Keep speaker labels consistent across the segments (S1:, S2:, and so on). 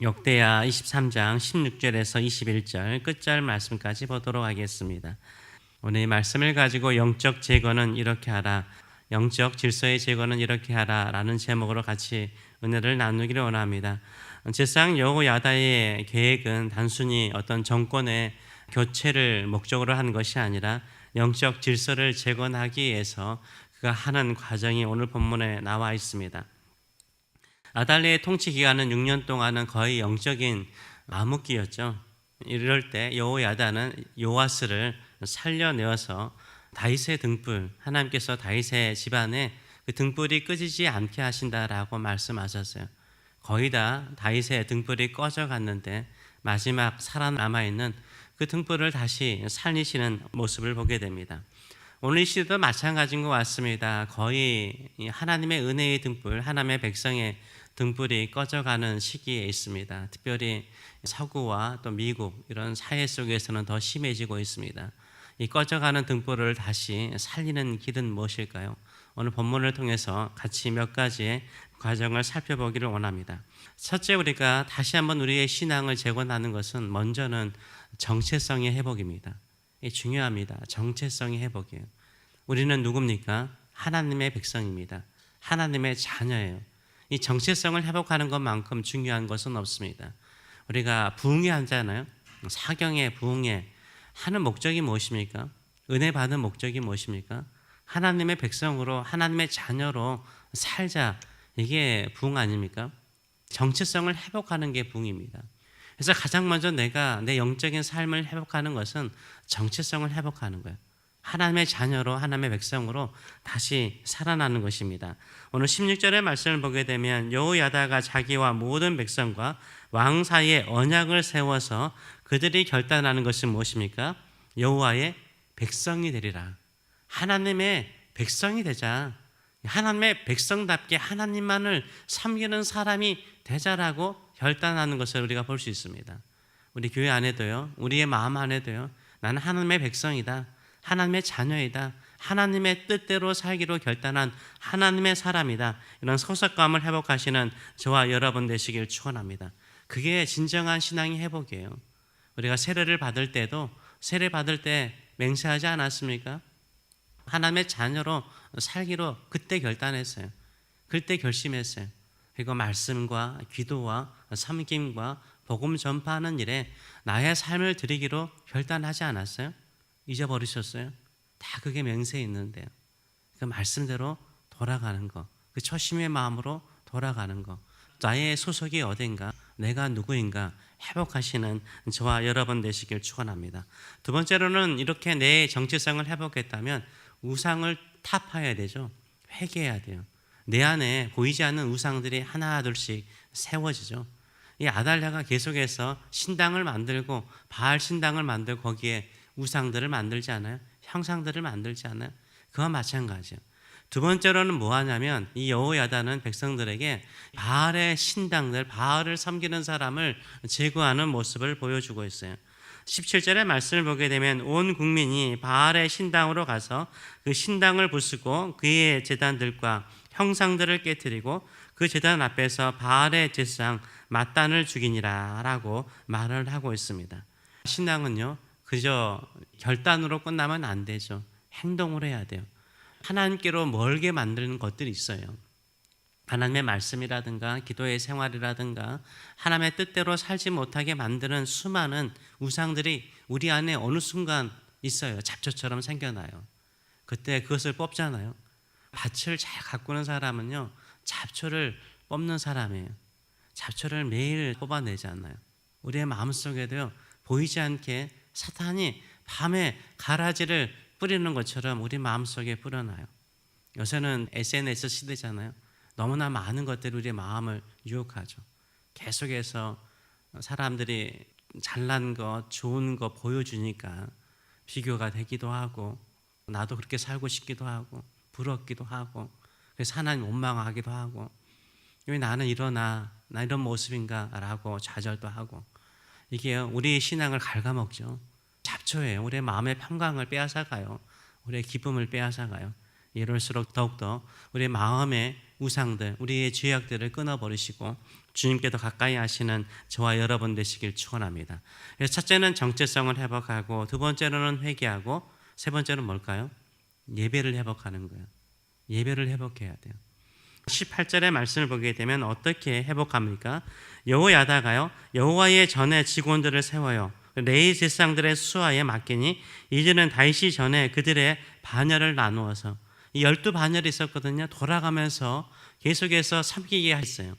S1: 역대하 23장 16절에서 21절 끝절 말씀까지 보도록 하겠습니다. 오늘 이 말씀을 가지고 영적 제거는 이렇게 하라, 영적 질서의 제거는 이렇게 하라 라는 제목으로 같이 은혜를 나누기를 원합니다. 제사장 여호야다의 계획은 단순히 어떤 정권의 교체를 목적으로 한 것이 아니라 영적 질서를 재건하기 위해서 그가 하는 과정이 오늘 본문에 나와 있습니다. 아달랴의 통치 기간은 6년 동안은 거의 영적인 암흑기였죠. 이럴 때 여호야다는 요아스를 살려내어서 다윗의 등불, 하나님께서 다윗의 집안에 그 등불이 꺼지지 않게 하신다라고 말씀하셨어요. 거의 다 다윗의 등불이 꺼져갔는데 마지막 살아남아있는 그 등불을 다시 살리시는 모습을 보게 됩니다. 오늘 이 시대도 마찬가지인 것 같습니다. 거의 하나님의 은혜의 등불, 하나님의 백성의 등불이 꺼져가는 시기에 있습니다. 특별히 서구와 또 미국 이런 사회 속에서는 더 심해지고 있습니다. 이 꺼져가는 등불을 다시 살리는 길은 무엇일까요? 오늘 본문을 통해서 같이 몇 가지의 과정을 살펴보기를 원합니다. 첫째, 우리가 다시 한번 우리의 신앙을 재건하는 것은 먼저는 정체성의 회복입니다. 이게 중요합니다. 정체성의 회복이에요. 우리는 누굽니까? 하나님의 백성입니다. 하나님의 자녀예요. 이 정체성을 회복하는 것만큼 중요한 것은 없습니다. 우리가 부흥회 하잖아요. 사경회, 부흥회 하는 목적이 무엇입니까? 은혜 받는 목적이 무엇입니까? 하나님의 백성으로, 하나님의 자녀로 살자. 이게 부흥 아닙니까? 정체성을 회복하는 게 부흥입니다. 그래서 가장 먼저 내가 내 영적인 삶을 회복하는 것은 정체성을 회복하는 거예요. 하나님의 자녀로, 하나님의 백성으로 다시 살아나는 것입니다. 오늘 16절의 말씀을 보게 되면 여호야다가 자기와 모든 백성과 왕 사이에 언약을 세워서 그들이 결단하는 것이 무엇입니까? 여호와의 백성이 되리라. 하나님의 백성이 되자. 하나님의 백성답게 하나님만을 섬기는 사람이 되자라고 결단하는 것을 우리가 볼 수 있습니다. 우리 교회 안에도요, 우리의 마음 안에도요, 나는 하나님의 백성이다, 하나님의 자녀이다, 하나님의 뜻대로 살기로 결단한 하나님의 사람이다, 이런 소속감을 회복하시는 저와 여러분 되시길 축원합니다. 그게 진정한 신앙의 회복이에요. 우리가 세례를 받을 때도 세례 받을 때 맹세하지 않았습니까? 하나님의 자녀로 살기로 그때 결단했어요. 그때 결심했어요. 그리고 말씀과 기도와 섬김과 복음 전파하는 일에 나의 삶을 드리기로 결단하지 않았어요? 잊어버리셨어요? 다 그게 맹세에 있는데요. 그 말씀대로 돌아가는 거, 그 초심의 마음으로 돌아가는 거, 나의 소속이 어딘가, 내가 누구인가 회복하시는 저와 여러분 되시길 축원합니다. 두 번째로는 이렇게 내 정체성을 회복했다면 우상을 타파해야 되죠. 회개해야 돼요. 내 안에 보이지 않는 우상들이 하나 둘씩 세워지죠. 이 아달랴가 계속해서 신당을 만들고 바알 신당을 만들고 거기에 우상들을 만들지 않아요? 형상들을 만들지 않아요? 그와 마찬가지예요. 두 번째로는 뭐 하냐면 이 여호야다는 백성들에게 바알의 신당들, 바알을 섬기는 사람을 제거하는 모습을 보여주고 있어요. 17절의 말씀을 보게 되면 온 국민이 바알의 신당으로 가서 그 신당을 부수고 그의 제단들과 형상들을 깨뜨리고 그 제단 앞에서 바알의 제사장 맏단을 죽이니라 라고 말을 하고 있습니다. 신앙은요, 그저 결단으로 끝나면 안 되죠. 행동을 해야 돼요. 하나님께로 멀게 만드는 것들이 있어요. 하나님의 말씀이라든가 기도의 생활이라든가 하나님의 뜻대로 살지 못하게 만드는 수많은 우상들이 우리 안에 어느 순간 있어요. 잡초처럼 생겨나요. 그때 그것을 뽑잖아요. 밭을 잘 가꾸는 사람은요, 잡초를 뽑는 사람이에요. 잡초를 매일 뽑아내지 않나요? 우리의 마음속에도요, 보이지 않게 사탄이 밤에 가라지를 뿌리는 것처럼 우리 마음속에 뿌려놔요. 요새는 SNS 시대잖아요. 너무나 많은 것들이 우리의 마음을 유혹하죠. 계속해서 사람들이 잘난 것, 좋은 것 보여주니까 비교가 되기도 하고 나도 그렇게 살고 싶기도 하고 부럽기도 하고 그래서 하나님 원망하기도 하고 왜 나는 나 이런 모습인가 라고 좌절도 하고 이게 우리의 신앙을 갉아먹죠. 잡초예요. 우리의 마음의 평강을 빼앗아가요. 우리의 기쁨을 빼앗아가요. 이럴수록 더욱더 우리의 마음의 우상들, 우리의 죄악들을 끊어버리시고 주님께 더 가까이 하시는 저와 여러분 되시길 축원합니다. 그래서 첫째는 정체성을 회복하고, 두 번째로는 회개하고, 세 번째는 뭘까요? 예배를 회복하는 거예요. 예배를 회복해야 돼요. 18절의 말씀을 보게 되면 어떻게 회복합니까? 여호야다가요, 여호와의 전에 직원들을 세워요. 레위 제사장들의 수하에 맡기니 이제는 다윗이 전에 그들의 반열을 나누어서, 이 12반열이 있었거든요. 돌아가면서 계속해서 섬기게 했어요.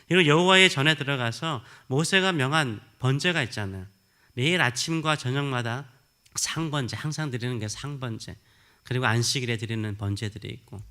S1: 그리고 여호와의 전에 들어가서 모세가 명한 번제가 있잖아요. 매일 아침과 저녁마다 상번제, 항상 드리는 게 상번제, 그리고 안식일에 드리는 번제들이 있고,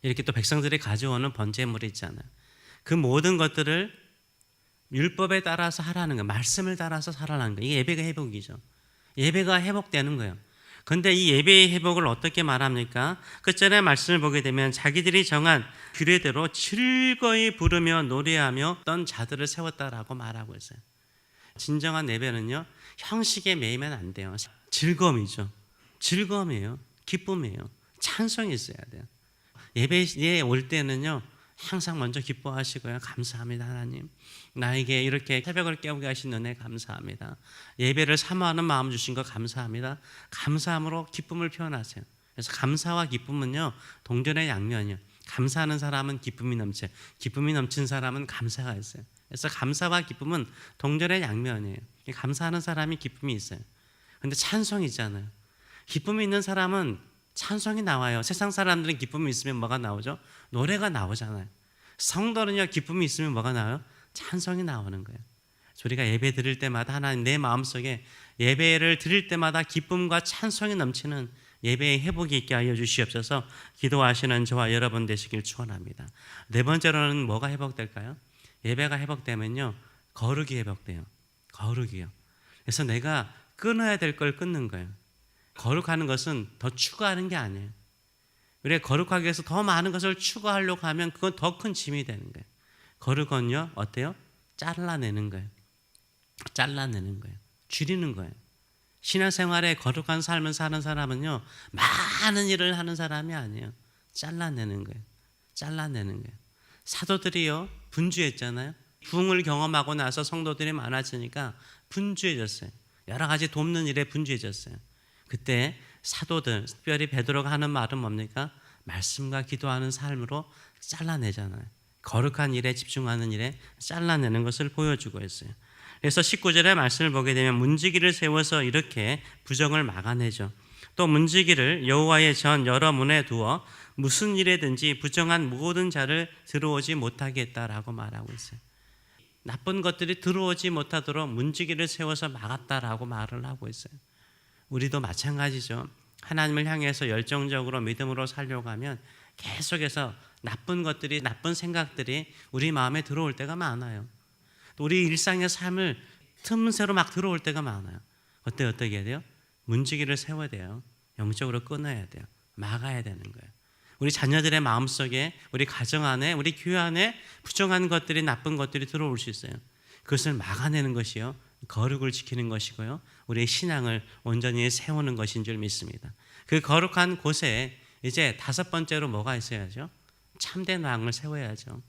S1: 이렇게 또 백성들이 가져오는 번제물이 있잖아요. 그 모든 것들을 율법에 따라서 하라는 거예요. 말씀을 따라서 살아라는 거예요. 이게 예배가 회복이죠. 예배가 회복되는 거예요. 그런데 이 예배의 회복을 어떻게 말합니까? 끝절의 말씀을 보게 되면 자기들이 정한 규례대로 즐거이 부르며 노래하며 어떤 자들을 세웠다라고 말하고 있어요. 진정한 예배는요, 형식에 매이면 안 돼요. 즐거움이죠. 즐거움이에요. 기쁨이에요. 찬송이 있어야 돼요. 예배에 올 때는요, 항상 먼저 기뻐하시고요. 감사합니다, 하나님. 나에게 이렇게 새벽을 깨우게 하신 은혜 감사합니다. 예배를 사모하는 마음 주신 거 감사합니다. 감사함으로 기쁨을 표현하세요. 그래서 감사와 기쁨은요, 동전의 양면이요. 감사하는 사람은 기쁨이 넘쳐요. 기쁨이 넘친 사람은 감사가 있어요. 그래서 감사와 기쁨은 동전의 양면이에요. 감사하는 사람이 기쁨이 있어요. 그런데 찬송이 있잖아요. 기쁨이 있는 사람은 찬송이 나와요. 세상 사람들은 기쁨이 있으면 뭐가 나오죠? 노래가 나오잖아요. 성도는요, 기쁨이 있으면 뭐가 나와요? 찬송이 나오는 거예요. 우리가 예배 드릴 때마다 하나님, 내 마음속에 예배를 드릴 때마다 기쁨과 찬송이 넘치는 예배의 회복이 있게 하여 주시옵소서. 기도하시는 저와 여러분 되시길 축원합니다. 네 번째로는 뭐가 회복될까요? 예배가 회복되면요, 거룩이 회복돼요. 거룩이요. 그래서 내가 끊어야 될 걸 끊는 거예요. 거룩하는 것은 더 추구하는 게 아니에요. 우리가 거룩하기 위해서 더 많은 것을 추구하려고 하면 그건 더 큰 짐이 되는 거예요. 거룩은요, 어때요? 잘라내는 거예요. 잘라내는 거예요. 줄이는 거예요. 신앙생활에 거룩한 삶을 사는 사람은요, 많은 일을 하는 사람이 아니에요. 잘라내는 거예요. 잘라내는 거예요. 사도들이요, 분주했잖아요. 부흥을 경험하고 나서 성도들이 많아지니까 분주해졌어요. 여러 가지 돕는 일에 분주해졌어요. 그때 사도들, 특별히 베드로가 하는 말은 뭡니까? 말씀과 기도하는 삶으로 잘라내잖아요. 거룩한 일에 집중하는 일에 잘라내는 것을 보여주고 있어요. 그래서 19절의 말씀을 보게 되면 문지기를 세워서 이렇게 부정을 막아내죠. 또 문지기를 여호와의 전 여러 문에 두어 무슨 일에든지 부정한 모든 자를 들어오지 못하게 했다라고 말하고 있어요. 나쁜 것들이 들어오지 못하도록 문지기를 세워서 막았다라고 말을 하고 있어요. 우리도 마찬가지죠. 하나님을 향해서 열정적으로 믿음으로 살려고 하면 계속해서 나쁜 것들이, 나쁜 생각들이 우리 마음에 들어올 때가 많아요. 또 우리 일상의 삶을 틈새로 막 들어올 때가 많아요. 어떻게 해야 돼요? 문지기를 세워야 돼요. 영적으로 끊어야 돼요. 막아야 되는 거예요. 우리 자녀들의 마음속에, 우리 가정 안에, 우리 교회 안에 부정한 것들이, 나쁜 것들이 들어올 수 있어요. 그것을 막아내는 것이요, 거룩을 지키는 것이고요, 우리의 신앙을 온전히 세우는 것인 줄 믿습니다. 그 거룩한 곳에 이제 다섯 번째로 뭐가 있어야죠? 참된 왕을 세워야죠.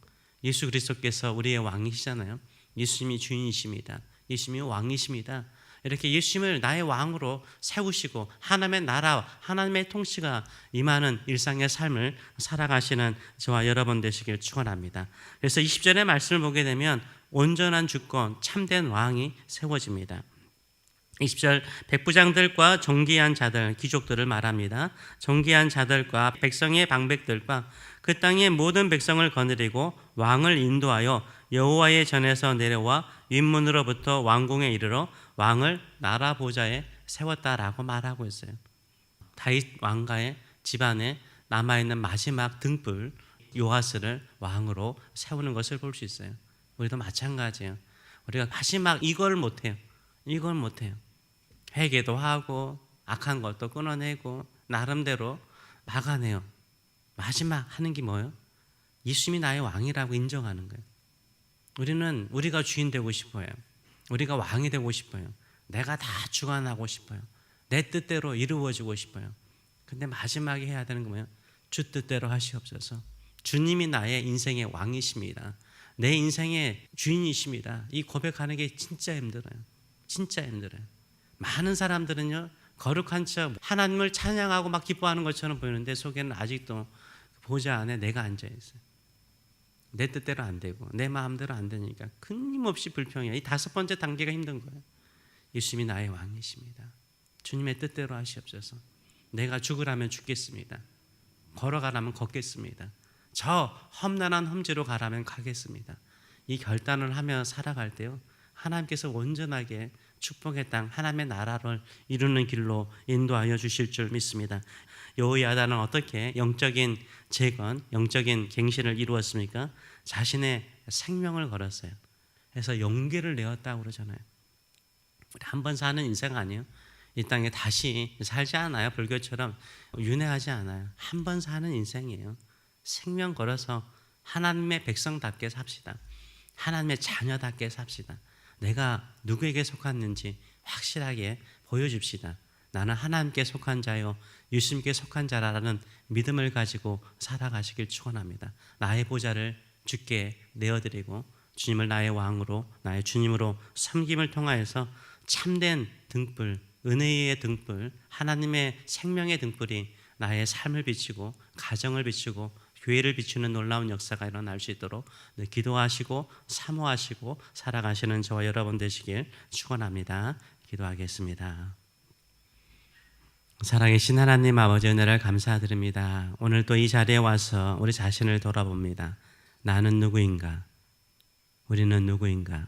S1: 예수 그리스도께서 우리의 왕이시잖아요. 예수님이 주인이십니다. 예수님이 왕이십니다. 이렇게 예수님을 나의 왕으로 세우시고 하나님의 나라, 하나님의 통치가 임하는 일상의 삶을 살아가시는 저와 여러분 되시길 축원합니다. 그래서 20절의 말씀을 보게 되면 온전한 주권, 참된 왕이 세워집니다. 20절, 백부장들과 존귀한 자들, 귀족들을 말합니다. 존귀한 자들과 백성의 방백들과 그 땅의 모든 백성을 거느리고 왕을 인도하여 여호와의 전에서 내려와 윗문으로부터 왕궁에 이르러 왕을 나라 보좌에 세웠다라고 말하고 있어요. 다윗 왕가의 집안에 남아있는 마지막 등불 요아스를 왕으로 세우는 것을 볼 수 있어요. 우리도 마찬가지예요. 우리가 마지막 이걸 못해요. 이걸 못해요. 회개도 하고 악한 것도 끊어내고 나름대로 막아내요. 마지막 하는 게 뭐예요? 예수님이 나의 왕이라고 인정하는 거예요. 우리는 우리가 주인 되고 싶어요. 우리가 왕이 되고 싶어요. 내가 다 주관하고 싶어요. 내 뜻대로 이루어지고 싶어요. 근데 마지막에 해야 되는 거 뭐예요? 주 뜻대로 하시옵소서. 주님이 나의 인생의 왕이십니다. 내 인생의 주인이십니다. 이 고백하는 게 진짜 힘들어요. 진짜 힘들어요. 많은 사람들은요, 거룩한 척 하나님을 찬양하고 막 기뻐하는 것처럼 보이는데 속에는 아직도 보좌 안에 내가 앉아 있어요. 내 뜻대로 안 되고 내 마음대로 안 되니까 끊임없이 불평이에요. 이 5번째 단계가 힘든 거예요. 예수님이 나의 왕이십니다. 주님의 뜻대로 하시옵소서. 내가 죽으라면 죽겠습니다. 걸어가라면 걷겠습니다. 저 험난한 험지로 가라면 가겠습니다. 이 결단을 하며 살아갈 때요, 하나님께서 온전하게 축복의 땅, 하나님의 나라를 이루는 길로 인도하여 주실 줄 믿습니다. 여호야다는 어떻게 영적인 재건, 영적인 갱신을 이루었습니까? 자신의 생명을 걸었어요. 그래서 용기를 내었다고 그러잖아요. 우리 한 번 사는 인생 아니에요. 이 땅에 다시 살지 않아요. 불교처럼 윤회하지 않아요. 한 번 사는 인생이에요. 생명 걸어서 하나님의 백성답게 삽시다. 하나님의 자녀답게 삽시다. 내가 누구에게 속았는지 확실하게 보여줍시다. 나는 하나님께 속한 자요, 예수님께 속한 자라는 믿음을 가지고 살아가시길 축원합니다. 나의 보좌를 주께 내어드리고 주님을 나의 왕으로, 나의 주님으로 섬김을 통하여서 참된 등불, 은혜의 등불, 하나님의 생명의 등불이 나의 삶을 비추고 가정을 비추고 교회를 비추는 놀라운 역사가 일어날 수 있도록 기도하시고 사모하시고 살아가시는 저와 여러분 되시길 축원합니다. 기도하겠습니다. 살아계신 하나님 아버지, 은혜를 감사드립니다. 오늘 또 이 자리에 와서 우리 자신을 돌아봅니다. 나는 누구인가? 우리는 누구인가?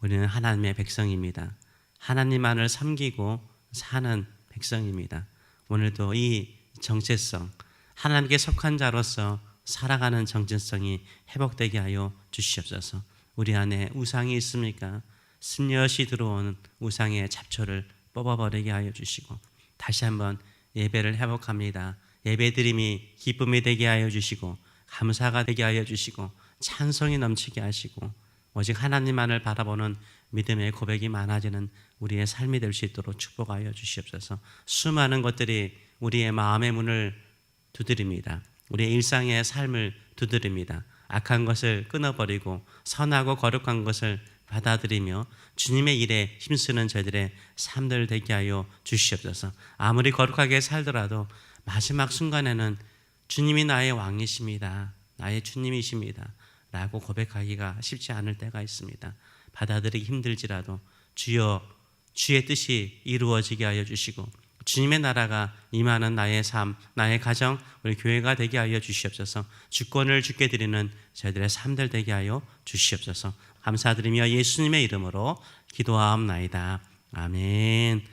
S1: 우리는 하나님의 백성입니다. 하나님만을 섬기고 사는 백성입니다. 오늘도 이 정체성, 하나님께 속한 자로서 살아가는 정체성이 회복되게 하여 주시옵소서. 우리 안에 우상이 있습니까? 스며시 들어오는 우상의 잡초를 뽑아버리게 하여 주시고, 다시 한번 예배를 회복합니다. 예배드림이 기쁨이 되게 하여 주시고, 감사가 되게 하여 주시고, 찬송이 넘치게 하시고, 오직 하나님만을 바라보는 믿음의 고백이 많아지는 우리의 삶이 될 수 있도록 축복하여 주시옵소서. 수많은 것들이 우리의 마음의 문을 두드립니다. 우리의 일상의 삶을 두드립니다. 악한 것을 끊어버리고 선하고 거룩한 것을 받아들이며 주님의 일에 힘쓰는 저희들의 삶들 되게 하여 주시옵소서. 아무리 거룩하게 살더라도 마지막 순간에는 주님이 나의 왕이십니다, 나의 주님이십니다 라고 고백하기가 쉽지 않을 때가 있습니다. 받아들이기 힘들지라도 주여, 주의 뜻이 이루어지게 하여 주시고 주님의 나라가 임하는 나의 삶, 나의 가정, 우리 교회가 되게 하여 주시옵소서. 주권을 주께 드리는 저희들의 삶들 되게 하여 주시옵소서. 감사드리며 예수님의 이름으로 기도하옵나이다. 아멘.